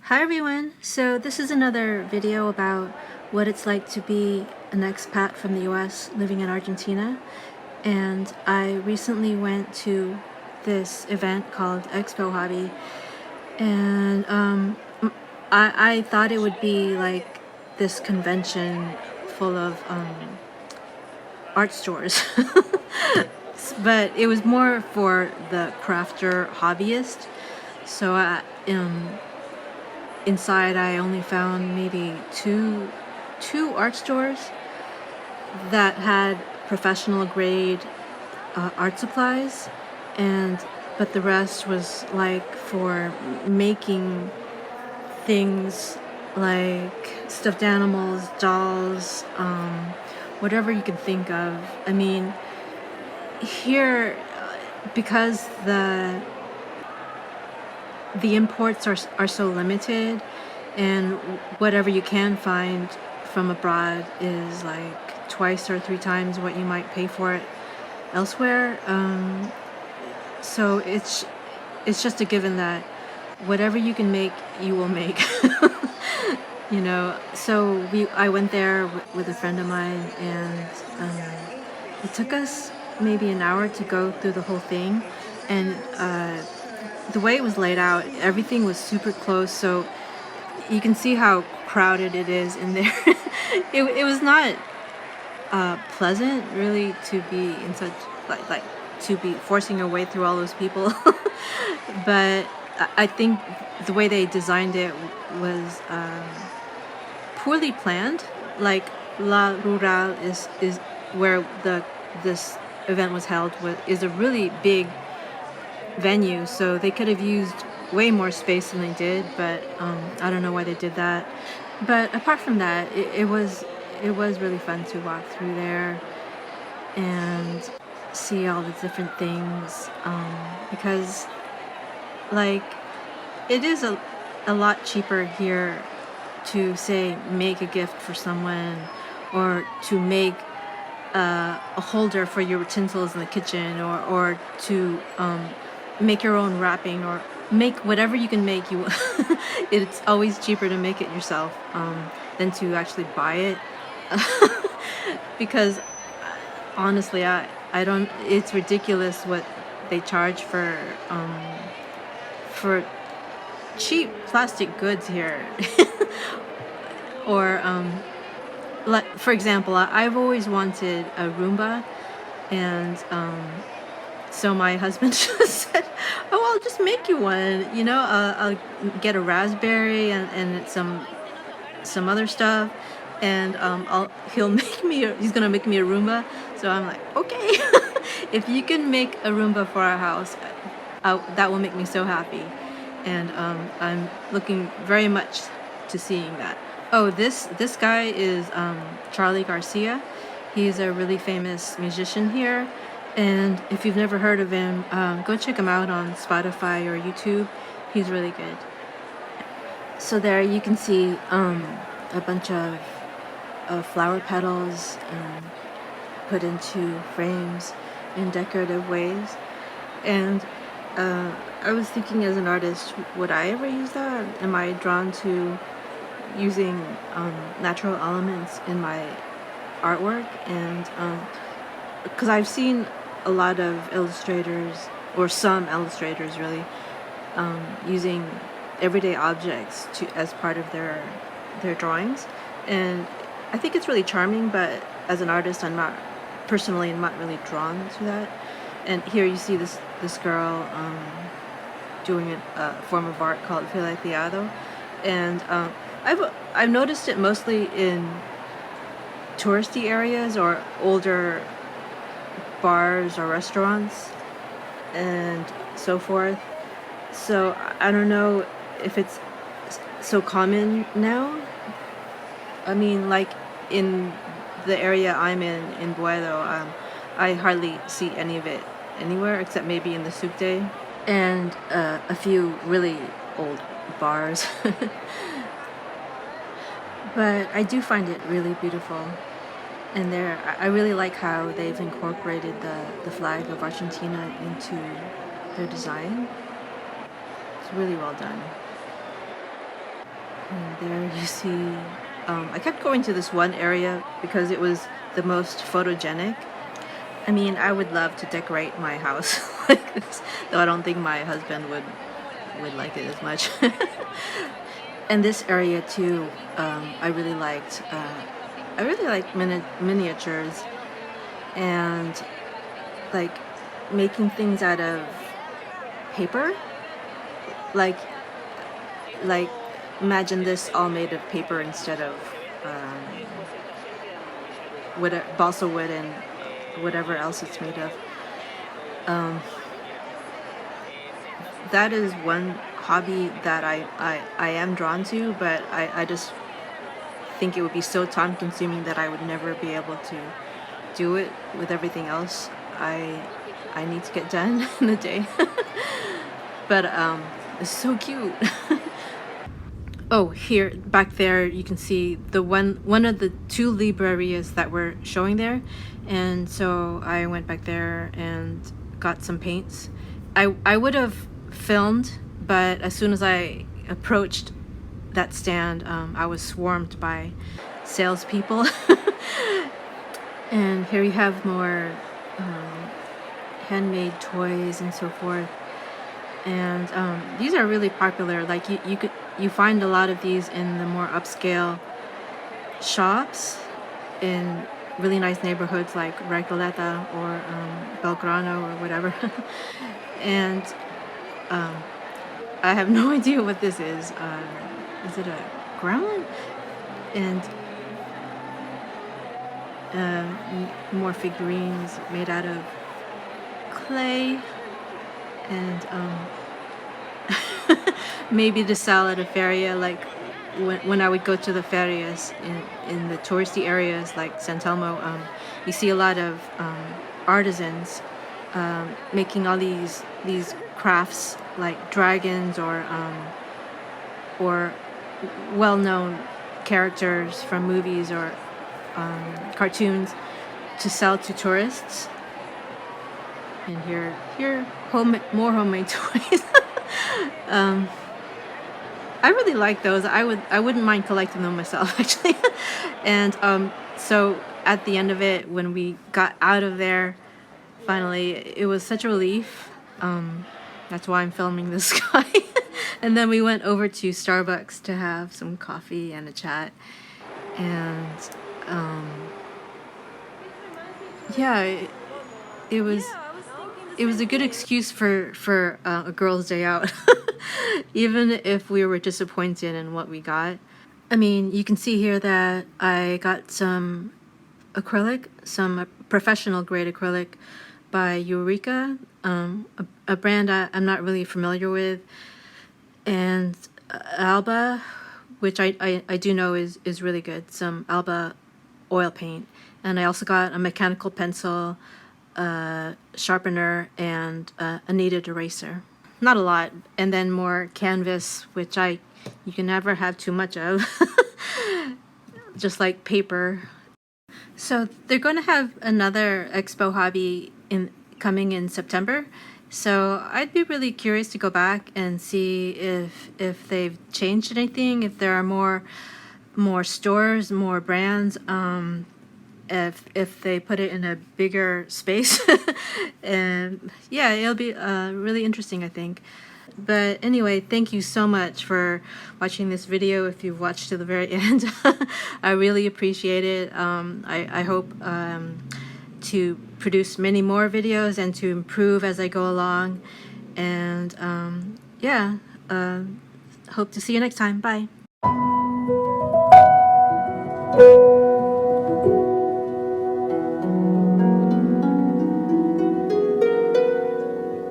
Hi everyone! So this is another video about what it's like to be an expat from the US living in Argentina. And I recently went to this event called Expo Hobby, and I thought it would be like this convention full of art stores. But it was more for the crafter hobbyist. So inside I only found maybe two art stores that had professional grade art supplies, but the rest was like for making things like stuffed animals, dolls, whatever you can think of. I mean, here, because the imports are so limited, and whatever you can find from abroad is like twice or three times what you might pay for it elsewhere. So it's just a given that whatever you can make, you will make. You know. So I went there with a friend of mine, and it took us maybe an hour to go through the whole thing, and the way it was laid out, everything was super close, so you can see how crowded it is in there. It was not pleasant really to be in such like to be forcing your way through all those people. But I think the way they designed it was poorly planned. Like La Rural is where this event was held, is a really big venue, so they could have used way more space than they did, but I don't know why they did that. But apart from that, it was really fun to walk through there and see all the different things, because like it is a lot cheaper here to say make a gift for someone, or to make a holder for your utensils in the kitchen, or to make your own wrapping, or make whatever you can make. It's always cheaper to make it yourself than to actually buy it. Because honestly, I don't, it's ridiculous what they charge for cheap plastic goods here. Or like, for example, I've always wanted a Roomba, and so my husband just said, "Oh, I'll just make you one. You know, I'll get a raspberry and some other stuff, and he's gonna make me a Roomba." So I'm like, okay, if you can make a Roomba for our house, that will make me so happy, and I'm looking very much to seeing that. Oh, this guy is Charlie Garcia. He's a really famous musician here. And if you've never heard of him, go check him out on Spotify or YouTube. He's really good. So there you can see a bunch of flower petals put into frames in decorative ways. And I was thinking, as an artist, would I ever use that? Am I drawn to using natural elements in my artwork? And because I've seen a lot of illustrators, or some illustrators really, using everyday objects as part of their drawings, and I think it's really charming. But as an artist, I'm not really drawn to that. And here you see this girl doing a form of art called fileteado, and I've noticed it mostly in touristy areas or older bars or restaurants and so forth. So I don't know if it's so common now. I mean, like in the area I'm in Buedo, I hardly see any of it anywhere except maybe in the subte and a few really old bars. But I do find it really beautiful. And I really like how they've incorporated the flag of Argentina into their design. It's really well done. And there you see, I kept going to this one area because it was the most photogenic. I mean, I would love to decorate my house like this, though I don't think my husband would like it as much. And this area too, I really liked. I really like miniatures and like making things out of paper. Like like imagine this all made of paper instead of balsa wood and whatever else it's made of. That is one hobby that I am drawn to, but I just think it would be so time consuming that I would never be able to do it with everything else I need to get done in a day. But it's so cute. Oh, here back there you can see the one of the two librarias that were showing there, and so I went back there and got some paints. I would have filmed, but as soon as I approached that stand, I was swarmed by salespeople. And here you have more handmade toys and so forth. And these are really popular. Like you find a lot of these in the more upscale shops in really nice neighborhoods like Recoleta or Belgrano or whatever. And I have no idea what this is. Is it a gremlin? And more figurines made out of clay and maybe to sell at a feria, like when I would go to the ferias in the touristy areas like San Telmo. You see a lot of artisans making all these crafts like dragons or well-known characters from movies or cartoons to sell to tourists. And here more homemade toys. I really like those. I wouldn't mind collecting them myself, actually. And so at the end of it, when we got out of there, finally, it was such a relief. That's why I'm filming this guy. And then we went over to Starbucks to have some coffee and a chat. And yeah, it was a good excuse for a girls' day out, even if we were disappointed in what we got. I mean, you can see here that I got some acrylic, some professional grade acrylic by Eureka, a brand I'm not really familiar with, and Alba, which I do know is really good, some Alba oil paint. And I also got a mechanical pencil, sharpener, and a kneaded eraser. Not a lot. And then more canvas, which you can never have too much of. Just like paper. So they're going to have another Expo Hobby coming in September. So I'd be really curious to go back and see if they've changed anything, if there are more stores, more brands. If they put it in a bigger space. And yeah, it'll be really interesting, I think. But anyway, thank you so much for watching this video. If you've watched to the very end, I really appreciate it. I hope to produce many more videos and to improve as I go along. And yeah, hope to see you next time. Bye.